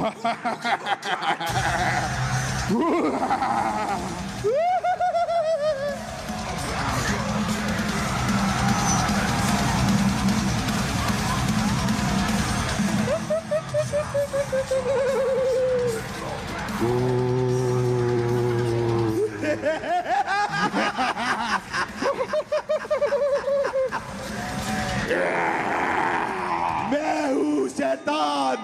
मैं हूँ शैतान,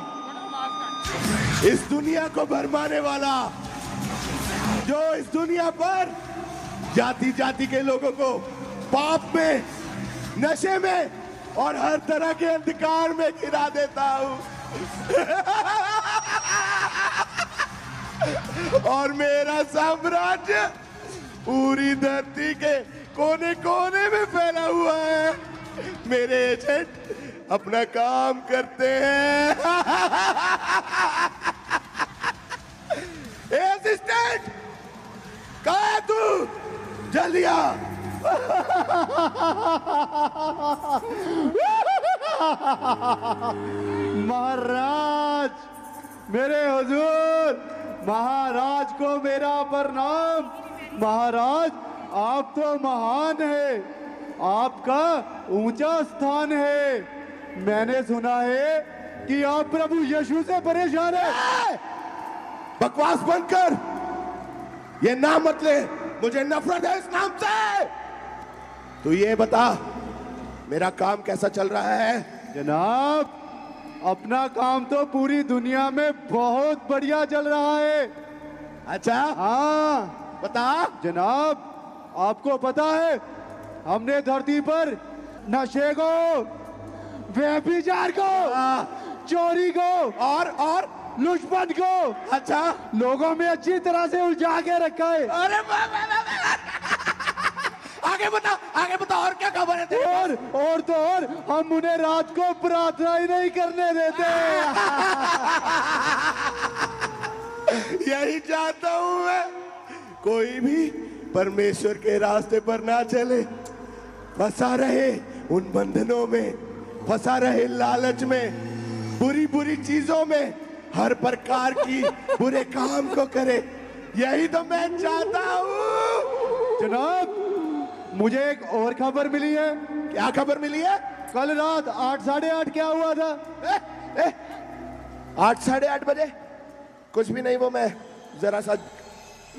इस दुनिया को भरमाने वाला, जो इस दुनिया पर जाति जाति के लोगों को पाप में, नशे में और हर तरह के अंधकार में गिरा देता हूँ। और मेरा साम्राज्य पूरी धरती के कोने कोने में फैला हुआ है। मेरे एजेंट अपना काम करते हैं। असिस्टेंट, कहाँ है तू? जल्दी आ। महाराज, मेरे हुजूर, महाराज को मेरा प्रणाम। महाराज, आप तो महान हैं, आपका ऊंचा स्थान है। मैंने सुना है कि आप प्रभु यीशु से परेशान हैं। बकवास बंद कर, ये नाम मत ले, मुझे नफरत है इस नाम से। तू ये बता, मेरा काम कैसा चल रहा है? जनाब, अपना काम तो पूरी दुनिया में बहुत बढ़िया चल रहा है। अच्छा, हाँ बता। जनाब, आपको पता है, हमने धरती पर नशे को, व्यभिचार को, चोरी को और लुटपट को, अच्छा, लोगों में अच्छी तरह से उलझा के रखा है। अरे आगे बता और क्या खबर है तेरी? और तो और, हम उन्हें रात को प्रार्थना ही नहीं करने देते। यही चाहता हूं मैं, कोई भी परमेश्वर के रास्ते पर ना चले, फंसा रहे उन बंधनों में, फंसा रहे लालच में, बुरी बुरी चीजों में, हर प्रकार की बुरे काम को करे। यही तो मैं चाहता हूँ। जनाब, मुझे एक और खबर मिली है। क्या खबर मिली है? कल रात 8 साढ़े 8 क्या हुआ था? 8 साढ़े 8 बजे? कुछ भी नहीं, वो मैं जरा सा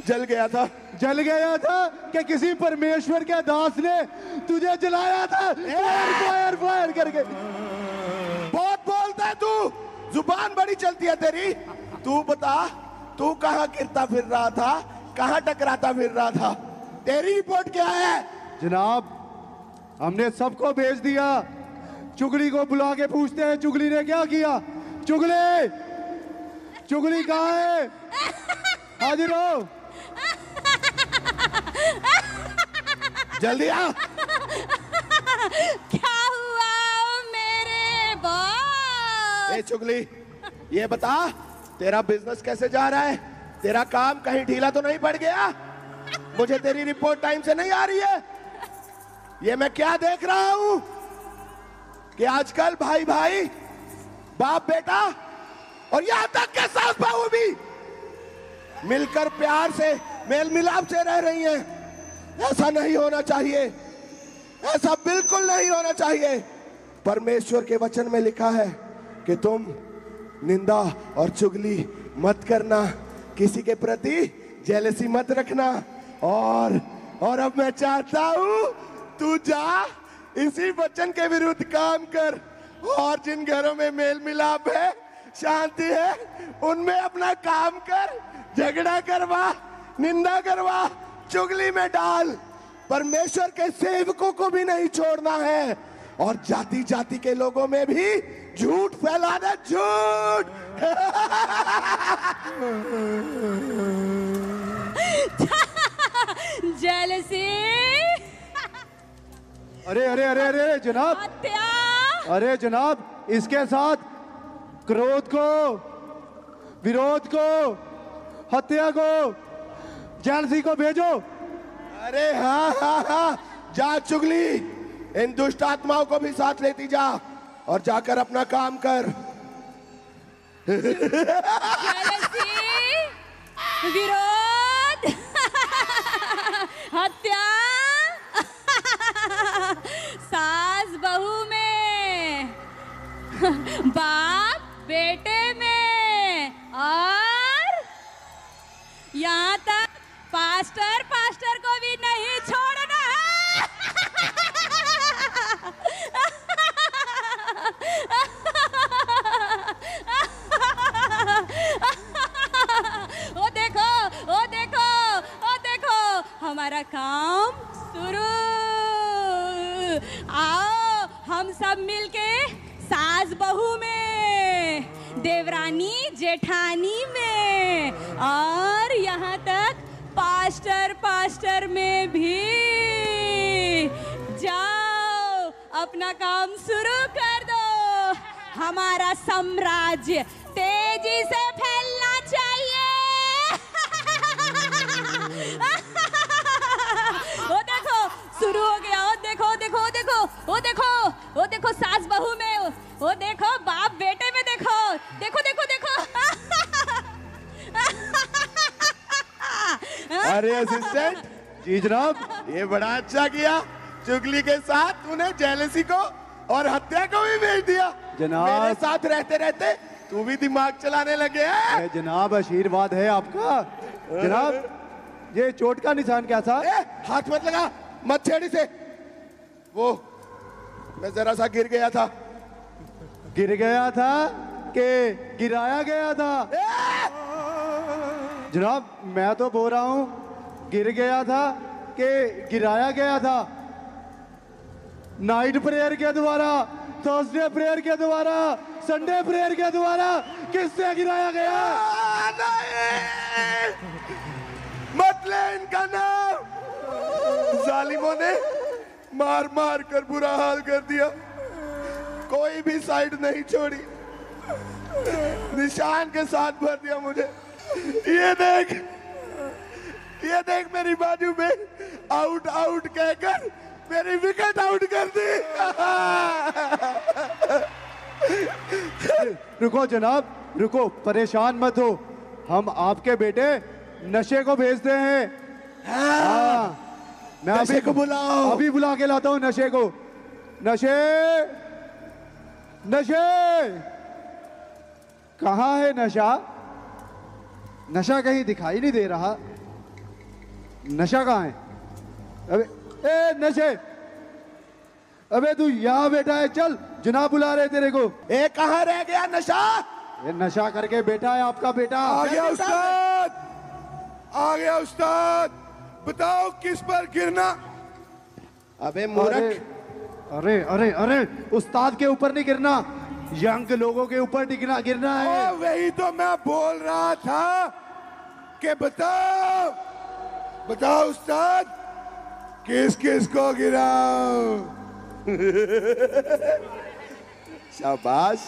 जल गया था। जल गया था कि किसी परमेश्वर के दास ने तुझे जलाया था? फायर फायर करके। बहुत बोलता है तू, जुबान बड़ी चलती है तेरी। तू बता, तू कहाँ गिरता फिर रहा था, कहाँ टकराता फिर रहा था? तेरी रिपोर्ट क्या है? जनाब, हमने सबको भेज दिया। चुगली को बुला के पूछते हैं, चुगली ने क्या किया? चुगली, चुगली कहाँ है? हाजिर हो। जल्दी आ। क्या हुआ मेरे बॉस? ए चुगली, ये बता, तेरा बिजनेस कैसे जा रहा है? तेरा काम कहीं ढीला तो नहीं पड़ गया? मुझे तेरी रिपोर्ट टाइम से नहीं आ रही है। ये मैं क्या देख रहा हूं कि आजकल भाई भाई, बाप बेटा और यहां तक के सास बहू भी मिलकर प्यार से, मेल मिलाप से रह रही हैं। ऐसा नहीं होना चाहिए, ऐसा बिल्कुल नहीं होना चाहिए। परमेश्वर के वचन में लिखा है कि तुम निंदा और चुगली मत करना, किसी के प्रति जेलसी मत रखना। और अब मैं चाहता हूं तू जा, इसी वचन के विरुद्ध काम कर, और जिन घरों में मेल मिलाप है, शांति है, उनमें अपना काम कर। झगड़ा करवा, निंदा करवा, चुगली में डाल। परमेश्वर के सेवकों को भी नहीं छोड़ना है, और जाति जाति के लोगों में भी झूठ फैलाना, झूठ। जेलसी। अरे अरे अरे अरे जनाब, हत्या। अरे जनाब, इसके साथ क्रोध को, विरोध को, हत्या को, जेलसी को भेजो। अरे हाँ हाँ हाँ, जा चुगली, इन दुष्ट आत्माओं को भी साथ लेती जा और जाकर अपना काम कर। jealousy, विरोध, हत्या, सास बहू में, बाप बेटे में, और यहाँ तक पास्टर को भी नहीं छोड़ना है। ओ देखो, ओ देखो, ओ देखो, हमारा काम शुरू। आओ हम सब मिलके सास बहू में, देवरानी जेठानी में, और यहाँ तक पास्टर में भी। जाओ अपना काम शुरू कर दो। हमारा साम्राज्य तेजी से फैलना चाहिए। वो देखो शुरू हो गया। वो देखो देखो देखो, वो देखो, वो देखो सास बहू में, वो देखो बाप बेटे में, देखो देखो देखो देखो। अरे असिस्टेंट जी जनाब। ये बड़ा अच्छा किया, चुगली के साथ तूने जेलसी को और हत्या को भी भेज दिया। जनाब। मेरे साथ रहते रहते तू भी दिमाग चलाने लगे है। जनाब आशीर्वाद है आपका। जनाब ये चोट का निशान क्या था? हाथ मत लगा, मत छेड़ी से। वो मैं जरा सा गिर गया था। गिर गया था कि गिराया गया था? जनाब मैं तो बोल रहा हूं गिर गया था कि गिराया गया था। नाइट प्रेयर के द्वारा, थर्सडे प्रेयर के द्वारा, संडे प्रेयर के द्वारा किससे गिराया गया? नहीं, मत ले इनका नाम। जालिमों ने मार मार कर बुरा हाल कर दिया, कोई भी साइड नहीं छोड़ी, निशान के साथ भर दिया मुझे। ये देख मेरी बाजू में आउट आउट कहकर मेरी विकेट आउट कर दी। रुको जनाब, रुको, परेशान मत हो। हम आपके बेटे नशे को भेजते हैं। मैं नशे को बुलाओ। अभी बुला के लाता हूँ नशे को। नशे, नशे कहाँ है नशा? नशा कहीं दिखाई नहीं दे रहा। नशा कहाँ है? अबे ए नशे, अबे तू यहाँ बैठा है, चल जनाब बुला रहे तेरे को। ए कहाँ रह गया नशा? ये नशा करके बेटा है आपका बेटा। आ गया उस्ताद, आ गया उस्ताद। बताओ किस पर गिरना? अबे मूर्ख, अरे अरे अरे उस्ताद के ऊपर नहीं गिरना, यंग लोगों के ऊपर गिरना है। वही तो मैं बोल रहा था कि बताओ बताओ उस्ताद, किस किस को गिराओ? शाबाश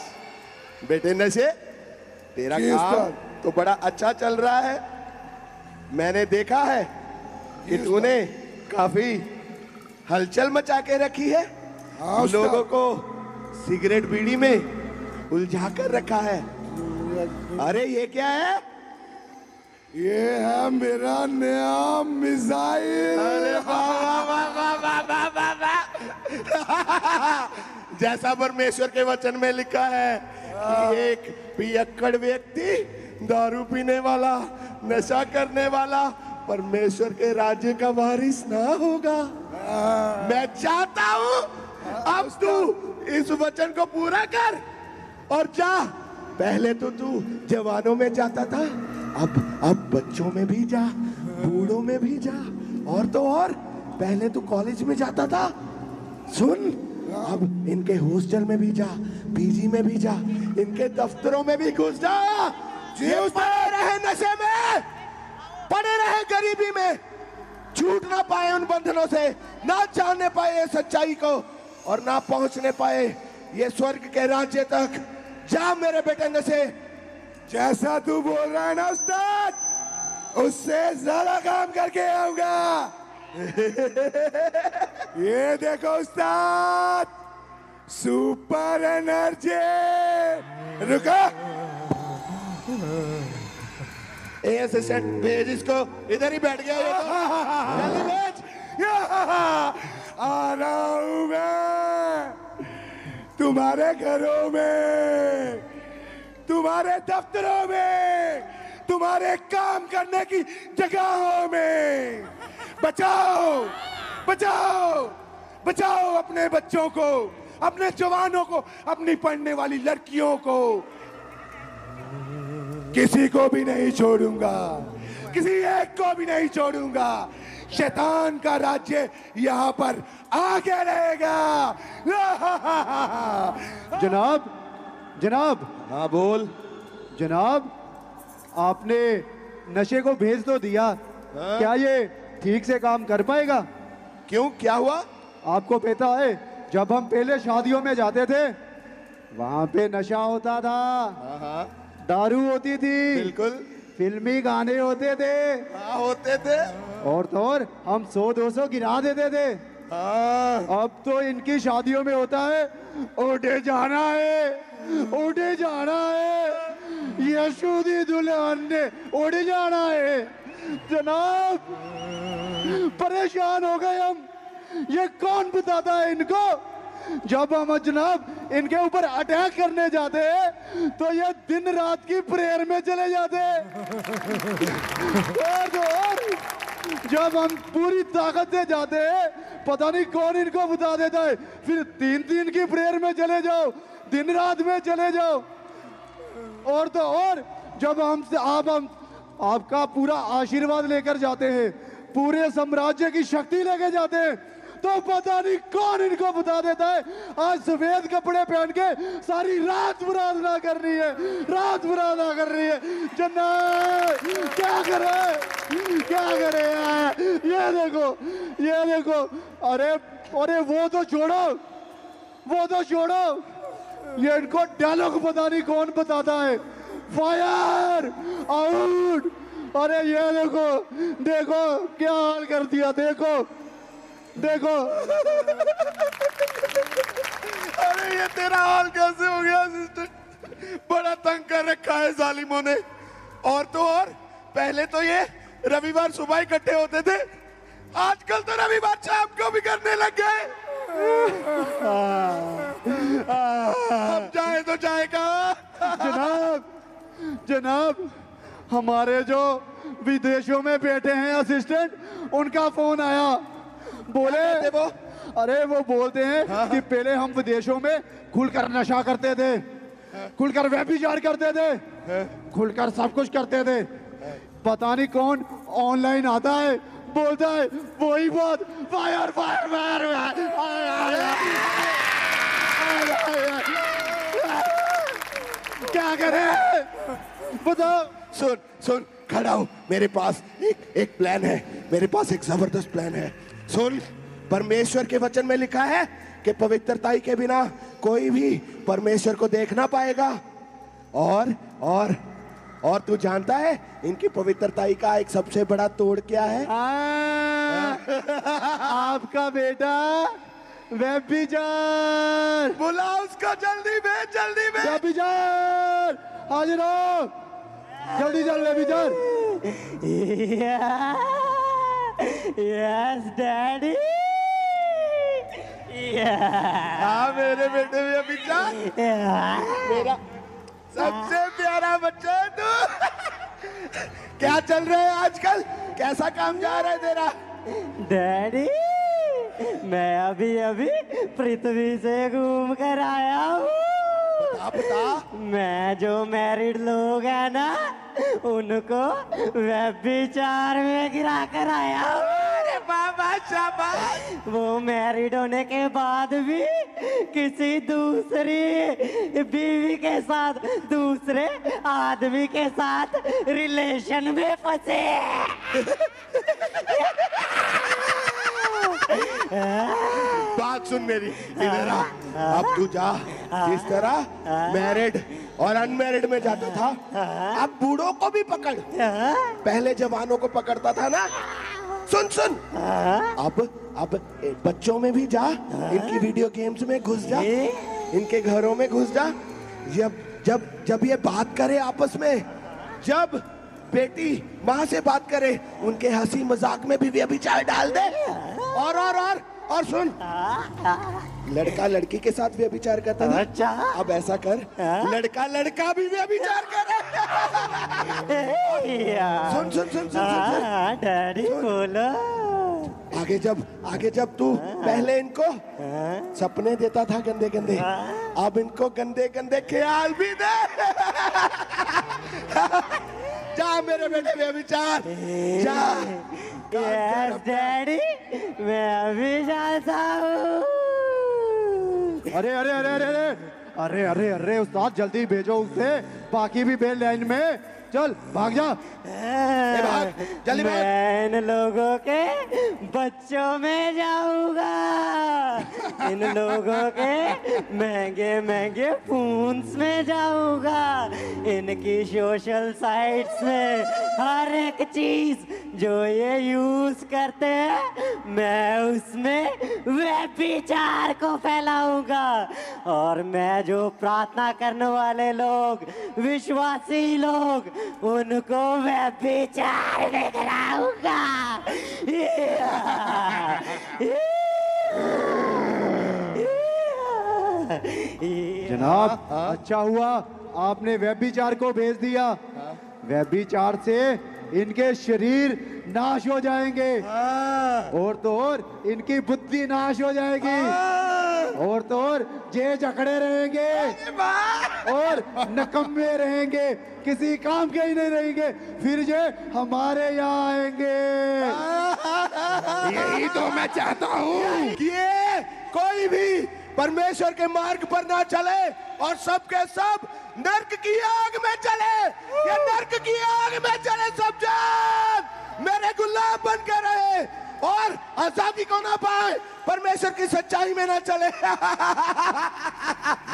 बेटे नशे, तेरा जी काम उस्ताद। तो बड़ा अच्छा चल रहा है। मैंने देखा है कि तूने काफी हलचल मचा के रखी है। हाँ उस्ताद। लोगों को सिगरेट बीड़ी में उलझा कर रखा है। अरे ये क्या है? ये है मेरा नया मिसाइल। अरे वाह वाह वाह वाह वाह वाह वाह। जैसा परमेश्वर के वचन में लिखा है कि एक पियक्कड़ व्यक्ति, दारू पीने वाला, नशा करने वाला परमेश्वर के राज्य का वारिस ना होगा। मैं चाहता हूं अब तू इस वचन को पूरा कर और जा। पहले तो तू जवानों में जाता था, अब बच्चों में भी जा, बूढ़ों में भी जा, और तो और पहले तू कॉलेज में जाता था। सुन, अब इनके हॉस्टल में भी जा, पीजी में भी जा, इनके दफ्तरों में भी घुस जा। ये पड़े रहे नशे में, पड़े रहे गरीबी में, छूट ना पाए उन बंधनों से, ना जानने पाए सच्चाई को, और ना पहुंचने पाए ये स्वर्ग के राज्य तक। जा मेरे बेटे नशे। जैसा तू बोल रहा है ना उस्ताद, उससे ज्यादा काम करके आऊंगा। ये देखो उस्ताद, सुपर एनर्जी। रुको, ए असिस्टेंट भेज इसको, इधर ही बैठ गया ये तो। जल्दी भेज। आ रहा हूं मैं तुम्हारे घरों में, तुम्हारे दफ्तरों में, तुम्हारे काम करने की जगहों में। बचाओ बचाओ बचाओ अपने बच्चों को, अपने जवानों को, अपनी पढ़ने वाली लड़कियों को। किसी को भी नहीं छोड़ूंगा, किसी एक को भी नहीं छोड़ूंगा। शैतान का राज्य यहाँ पर आगे रहेगा। जनाब, जनाब। हाँ बोल। जनाब, आपने नशे को भेज तो दिया, क्या ये ठीक से काम कर पाएगा? क्यों, क्या हुआ? आपको पता है, जब हम पहले शादियों में जाते थे वहां पे नशा होता था। हाँ दारू होती थी, बिल्कुल। फिल्मी गाने होते थे। हाँ होते थे। और तो और हम 100-200 गिरा देते थे। हाँ। अब तो इनकी शादियों में होता है, उठे जाना है, उठे जाना है, यीशु दी दुल्हन ने उठ जाना है। जनाब, परेशान हो गए हम। ये कौन बताता है इनको? जब हम जनाब इनके ऊपर अटैक करने जाते हैं तो ये दिन रात की प्रेयर में चले जाते हैं। और जब हम पूरी ताकत से जाते हैं, पता नहीं कौन इनको बता देता है, फिर 3-3 की प्रेयर में चले जाओ, दिन रात में चले जाओ। और तो और जब हम आपका पूरा आशीर्वाद लेकर जाते हैं, पूरे साम्राज्य की शक्ति लेके जाते हैं, तो पता नहीं कौन इनको बता देता है आज सफेद कपड़े पहन के सारी रात प्रार्थना करनी है, रात प्रार्थना करनी है। जन्नत क्या करे, क्या करे यार? ये देखो, ये देखो। अरे अरे वो तो छोड़ो, वो तो छोड़ो, ये इनको डायलॉग पता नहीं कौन बताता है। Fire out. अरे ये देखो, देखो क्या हाल कर दिया, देखो देखो। अरे ये तेरा हाल कैसे हो गया असिस्टेंट? बड़ा तंग कर रखा है जालिमों ने। और तो और पहले तो ये रविवार सुबह इकट्ठे होते थे, आजकल तो रविवार शाम को भी करने लग गए। अब जाए तो जाए कहाँ? जनाब, जनाब, हमारे जो विदेशों में बैठे हैं असिस्टेंट, उनका फोन आया। बोले वो? अरे वो बोलते हैं कि पहले हम विदेशों में खुलकर नशा करते थे, खुलकर व्यभिचार करते थे, खुलकर सब कुछ करते थे। पता नहीं कौन ऑनलाइन आता है, बोलता है वही बात। Fire fire fire. क्या करें बताओ? सुन सुन, खड़ा हो, मेरे पास एक प्लान है, मेरे पास एक जबरदस्त प्लान है। सुन, परमेश्वर के वचन में लिखा है कि पवित्रता के बिना कोई भी परमेश्वर को देख ना पाएगा। और तू जानता है इनकी पवित्रता का एक सबसे बड़ा तोड़ क्या है? आपका बेटा व्यभिचार। बुला उसको, जल्दी भेज, जल्दी भेज। व्यभिचार, हाजिर हो, जल्दी चल व्यभिचार। Yes daddy. हाँ मेरे बेटे व्यभिचार, मेरा सबसे प्यारा बच्चा है तू। क्या चल रहा है आजकल, कैसा काम जा रहा है तेरा? डैडी, मैं अभी अभी पृथ्वी से घूम कर आया हूँ। बता। मैं जो मैरिड लोग हैं ना, उनको व्यभिचार में गिरा कर आया हूँ। अरे बाबा शाबाश। वो मैरिड होने के बाद भी किसी दूसरी बीवी के साथ, दूसरे आदमी के साथ रिलेशन में फंसे। बात सुन मेरी, इधर आ। अब तू जा, जिस तरह मैरिड और अनमैरिड में जाता था, अब बूढ़ों को भी पकड़। पहले जवानों को पकड़ता था ना। सुन सुन, अब बच्चों में भी जा, इनकी वीडियो गेम्स में घुस जा, इनके घरों में घुस जा। जब ये बात करे आपस में जब बेटी माँ से बात करे उनके हंसी मजाक में भी व्यभिचार डाल दे। और सुन, लड़का लड़की के साथ व्यभिचार करता था। अच्छा। अब ऐसा कर, लड़का लड़का भी व्यभिचार करे। सुन सुन सुन सुन सुन डैडी बोलो। आगे जब तू पहले इनको सपने देता था गंदे गंदे, अब इनको गंदे गंदे ख्याल भी दे। जा मेरे बेटे व्यभिचार, जा। यस डैडी, मैं अभी जाता हूँ। अरे अरे अरे अरे अरे अरे अरे अरे उस्ताद जल्दी भेजो उसे, बाकी भी बेल लाइन में। चल भाग जा। भाग, जल्दी भाग। मैं इन लोगों के बच्चों में जाऊंगा, इन लोगों के महंगे महंगे फोन्स में जाऊंगा, इनकी सोशल साइट्स में हर एक चीज जो ये यूज करते हैं मैं उसमें व्यभिचार को फैलाऊंगा। और मैं जो प्रार्थना करने वाले लोग, विश्वासी लोग, उनको व्यभिचार में कराऊंगा। जनाब अच्छा हुआ आपने व्यभिचार को भेज दिया। व्यभिचार से इनके शरीर नाश हो जाएंगे, और तो और इनकी बुद्धि नाश हो जाएगी, और तो और जे जकड़े रहेंगे और नकम्मे रहेंगे, किसी काम के ही नहीं रहेंगे, फिर जे हमारे यहाँ आएंगे। यही तो मैं चाहता हूँ कि ये कोई भी परमेश्वर के मार्ग पर ना चले और सब के सब नर्क की आग में चले। ये नर्क की आग में चले, सब जान मेरे गुलाम बन के रहे और आजादी को ना पाए, परमेश्वर की सच्चाई में ना चले।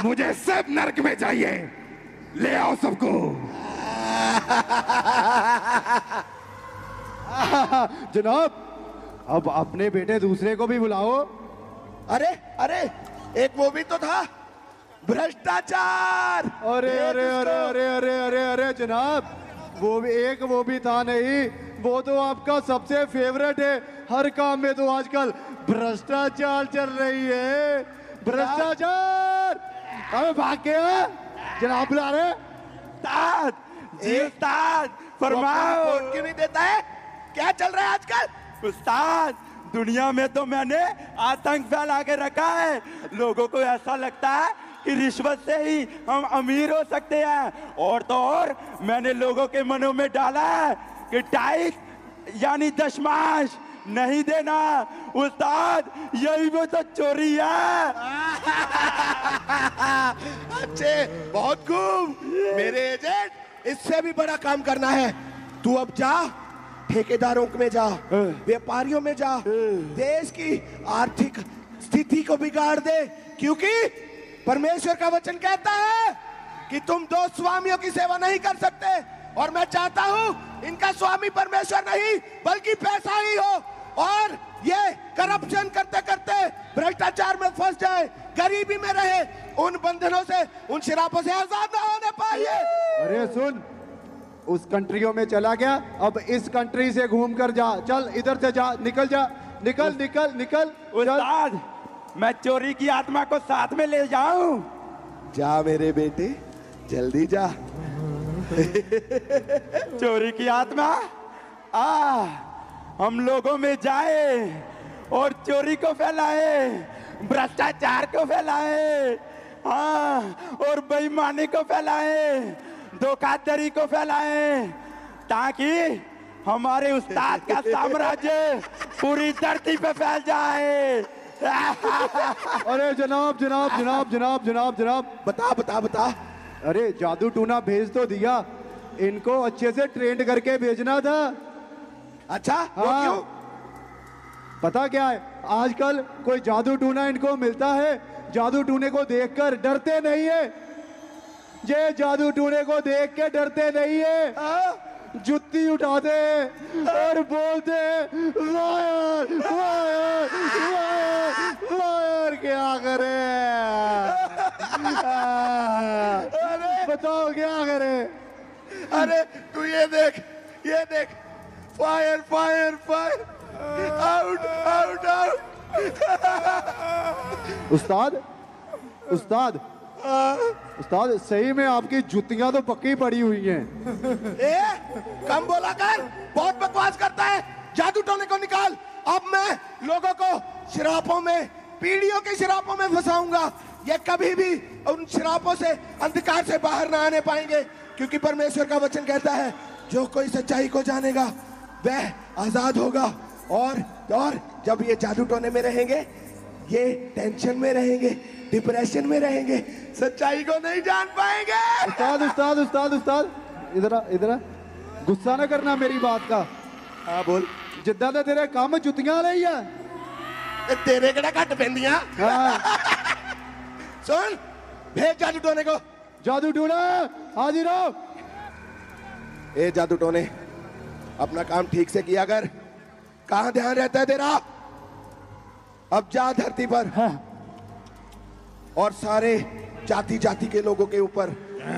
मुझे सब नरक में चाहिए, ले आओ सबको। जनाब अब अपने बेटे दूसरे को भी बुलाओ। अरे अरे एक वो भी तो था, भ्रष्टाचार। अरे अरे अरे अरे अरे अरे अरे जनाब वो भी था नहीं, वो तो आपका सबसे फेवरेट है। हर काम में तो आजकल भ्रष्टाचार चल रही है, भ्रष्टाचार। अबे भाग गया, जनाब बुला रहे। उस्ताद फरमाओ। वोट क्यों नहीं देता है? क्या चल रहा है आजकल? उस्ताद दुनिया में तो मैंने आतंक फैला के रखा है। लोगों को ऐसा लगता है कि रिश्वत से ही हम अमीर हो सकते हैं, और तो और मैंने लोगों के मनों में डाला है कि टैक्स यानी दशमाश नहीं देना। उस्ताद यही वो तो चोरी है। अच्छे, बहुत खूब मेरे एजेंट, इससे भी बड़ा काम करना है। तू अब जा, ठेकेदारों में जा, व्यापारियों में जा, देश की आर्थिक स्थिति को बिगाड़ दे, क्योंकि परमेश्वर का वचन कहता है कि तुम दो स्वामियों की सेवा नहीं कर सकते। और मैं चाहता हूं इनका स्वामी परमेश्वर नहीं बल्कि पैसा ही हो, और ये करप्शन करते करते भ्रष्टाचार में फंस जाए, गरीबी में रहे, उन बंधनों से, उन शराबों से आजाद ना होने पाए। अरे सुन, उस कंट्रियों में चला गया, अब इस कंट्री से घूम कर जा। चल इधर से जा, निकल जा, निकल निकल निकल। उस्ताद मैं चोरी की आत्मा को साथ में ले जाऊं? जा मेरे बेटे, जल्दी जा। चोरी की आत्मा हम लोगों में जाए और चोरी को फैलाए, भ्रष्टाचार को फैलाए, और बेईमानी को फैलाए, धोखाधड़ी को फैलाए, ताकि हमारे उस्ताद का साम्राज्य पूरी धरती पे फैल जाए। अरे जनाब जनाब जनाब जनाब जनाब जनाब बता बता बता। अरे जादू टूना भेज तो दिया, इनको अच्छे से ट्रेंड करके भेजना था। अच्छा वो क्यों? पता क्या है, आजकल कोई जादू टूना इनको मिलता है, जादू टूने को देखकर डरते नहीं है। ये जादू टूने को देख के डरते नहीं है, जुत्ती उठाते और बोलते वायर वायर वायर वायर। क्या करे? बताओ क्या करे? अरे तू ये देख, fire fire fire, out out out. उस्ताद उस्ताद उस्ताद, सही में आपकी जुतियां तो पक्की पड़ी हुई हैं। ए, कम बोला कर, बहुत बकवास करता है। जादू टोने को निकाल। अब मैं लोगों को शरापों में, पीढ़ियों के शरापों में फंसाऊंगा। ये कभी भी उन शरापों से, अंधकार से बाहर ना आने पाएंगे, क्योंकि परमेश्वर का वचन कहता है जो कोई सच्चाई को जानेगा वह आजाद होगा। और जब ये जादू टोने में रहेंगे, ये टेंशन में रहेंगे, डिप्रेशन में रहेंगे, सच्चाई को नहीं जान पाएंगे। उस्ताद उस्ताद उस्ताद उस्ताद, इधर आ। गुस्सा ना करना मेरी बात का। हाँ बोल। जिद्दां दे तेरे काम जुतियां रही है, तेरे केड़ा घट पेंदियां। सुन, भेज जादू टोने को। जादू टोना हाजिर हो। ए जादू टोने, अपना काम ठीक से किया कर। कहाँ ध्यान रहता है तेरा? अब जा धरती पर और सारे जाति जाति के लोगों के ऊपर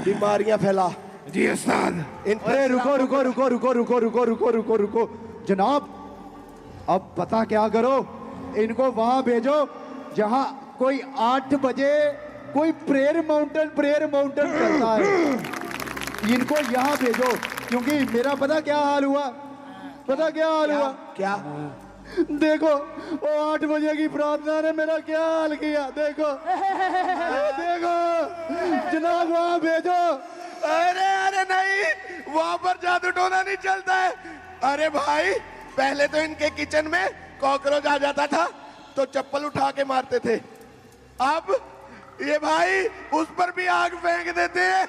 बीमारियां फैला। जी उस्ताद। अरे रुको रुको रुको रुको रुको रुको रुको रुको रुको जनाब, अब पता क्या करो, इनको वहां भेजो जहां कोई 8 बजे कोई प्रेयर माउंटेन चलता है। इनको यहाँ भेजो, क्योंकि मेरा पता क्या हाल हुआ, क्या? देखो वो 8 बजे की प्रार्थना ने मेरा क्या हाल किया। देखो जनाब वहां भेजो। अरे नहीं, वहां पर जादू टोना नहीं चलता है। अरे भाई, पहले तो इनके किचन में कॉकरोच आ जाता था तो चप्पल उठा के मारते थे। अब ये भाई उस पर भी आग फेंक देते हैं।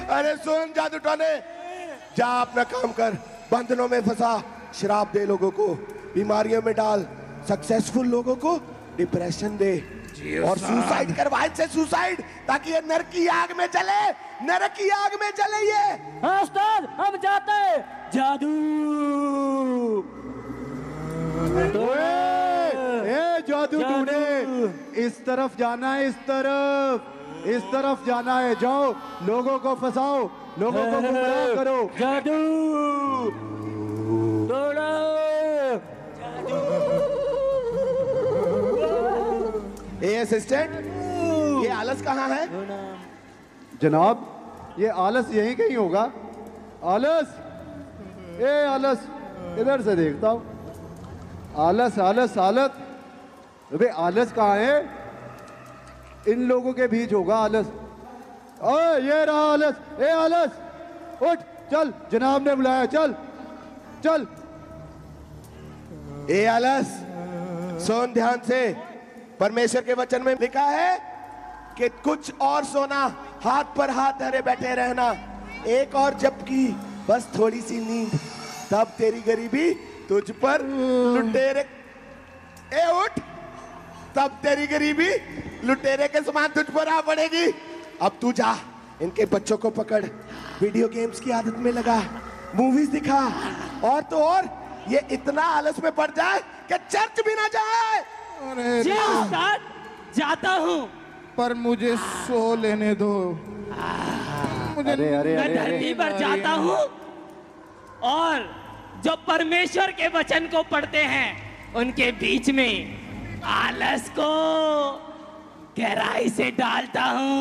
अरे सुन जादू टोने, जा अपना काम कर, बंधनों में फंसा, शराब दे लोगों को, बीमारियों में डाल, सक्सेसफुल लोगों को डिप्रेशन दे, और सुसाइड करवा से सुसाइड, ताकि ये नरक की आग में चले, ये। हाँ उस्ताद, हम जाते हैं। जादू जादू टूने, इस तरफ जाना है, इस तरफ जाना है। जाओ, लोगों को फंसाओ, लोगों को गुमराह करो। जादू ए असिस्टेंट, ये आलस कहाँ है? जनाब, ये आलस यहीं कहीं होगा। आलस, आलस, इधर से देखता हूँ। आलस आलस आलस, अबे आलस कहाँ है? इन लोगों के बीच होगा आलस। ये रहा आलस। आलस, उठ, चल, जनाब ने बुलाया, चल। ए आलस, सुन ध्यान से। परमेश्वर के वचन में लिखा है कि कुछ और सोना, हाथ पर हाथ धरे बैठे रहना, एक और जबकि बस थोड़ी सी नींद, तब तेरी गरीबी तुझ पर लुटेरे। उठ, तब तेरी गरीबी लुटेरे के समान तुझ पर आ पड़ेगी। अब तू जा, इनके बच्चों को पकड़, वीडियो गेम्स की आदत में लगा, मूवीज दिखा, और तो और ये इतना आलस में पड़ जाए कि चर्च भी ना जाए। जी उस्ताद, जाता हूँ, पर मुझे सो लेने दो। मैं धरती पर जाता हूँ और जो परमेश्वर के वचन को पढ़ते हैं उनके बीच में आलस को गहराई से डालता हूँ।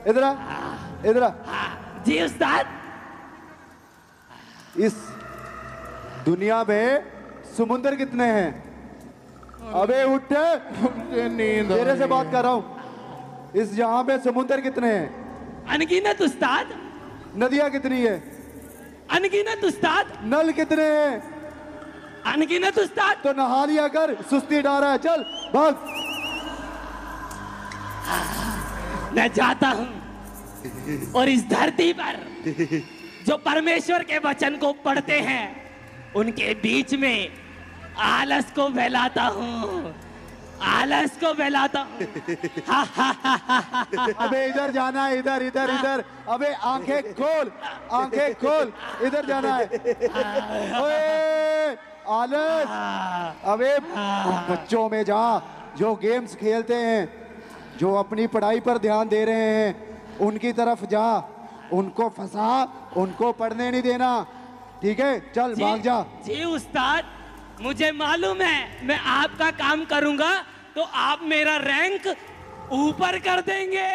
इधर आ। जी उस्ताद। इस दुनिया में समुंदर कितने हैं? अबे उठ, नींद तेरे से बात कर रहा हूँ। इस जहां पे समुंदर कितने हैं? अनगिनत उस्ताद। नदियां कितनी है? अनगिनत उस्ताद। नल कितने हैं? अनगिनत उस्ताद। तो नहा लिया कर, सुस्ती डाल रहा है, चल भाग। मैं जाता हूं और इस धरती पर जो परमेश्वर के वचन को पढ़ते हैं उनके बीच में आलस को फैलाता हूं, आलस को फैलाता हूं। अबे इधर जाना है, इधर। अबे आंखें खोल, इधर जाना है। ओए आलस, अबे बच्चों में जा, जो गेम्स खेलते हैं जो अपनी पढ़ाई पर ध्यान दे रहे हैं उनकी तरफ जा, उनको फंसा, उनको पढ़ने नहीं देना, ठीक है? चल भाग जा। जी उस्ताद, मुझे मालूम है मैं आपका काम करूंगा तो आप मेरा रैंक ऊपर कर देंगे।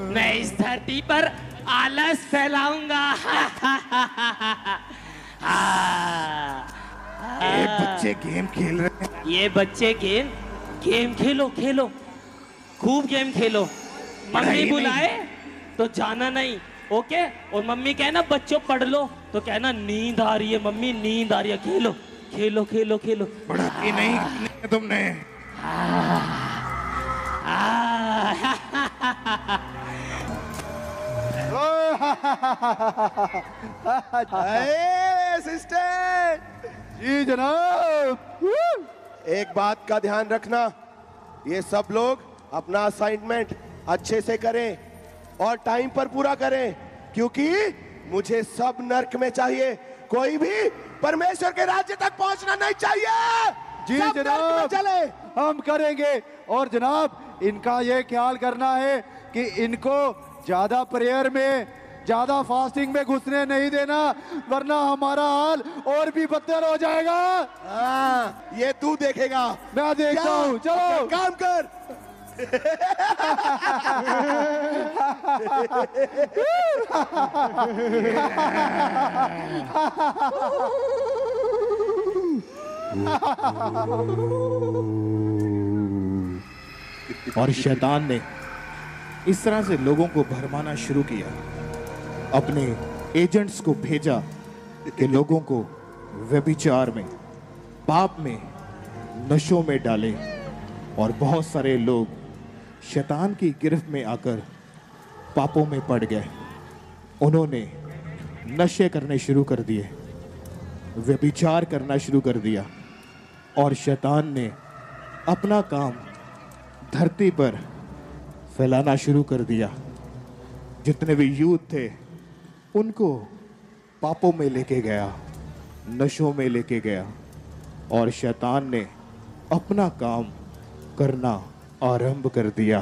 मैं इस धरती पर आलस फैलाऊंगा। ये बच्चे गेम खेल रहे हैं। ये बच्चे गेम खेलो खेलो, खूब गेम खेलो। मम्मी बुलाए तो जाना नहीं, ओके? और मम्मी कहना बच्चों पढ़ लो तो कहना नींद आ रही है मम्मी, नींद आ रही है। खेलो खेलो खेलो खेलो। पढ़ाई नहीं करनी है तुमने। असिस्टेंट जी जनाब। एक बात का ध्यान रखना, ये सब लोग अपना असाइनमेंट अच्छे से करें और टाइम पर पूरा करें, क्योंकि मुझे सब नर्क में चाहिए, कोई भी परमेश्वर के राज्य तक पहुंचना नहीं चाहिए। जी सब नर्क में जनाब, चले। हम करेंगे। और जनाब इनका ये ख्याल करना है कि इनको ज्यादा प्रेयर में, ज्यादा फास्टिंग में घुसने नहीं देना, वरना हमारा हाल और भी बदतर हो जाएगा। हाँ, ये तू देखेगा। मैं देखता हूँ, चलो काम कर। और शैतान ने इस तरह से लोगों को भरमाना शुरू किया, अपने एजेंट्स को भेजा कि लोगों को व्यभिचार में, पाप में, नशों में डाले। और बहुत सारे लोग शैतान की गिरफ्त में आकर पापों में पड़ गए। उन्होंने नशे करने शुरू कर दिए, व्यभिचार करना शुरू कर दिया, और शैतान ने अपना काम धरती पर फैलाना शुरू कर दिया। जितने भी यूथ थे उनको पापों में लेके गया, नशों में लेके गया, और शैतान ने अपना काम करना आरंभ कर दिया।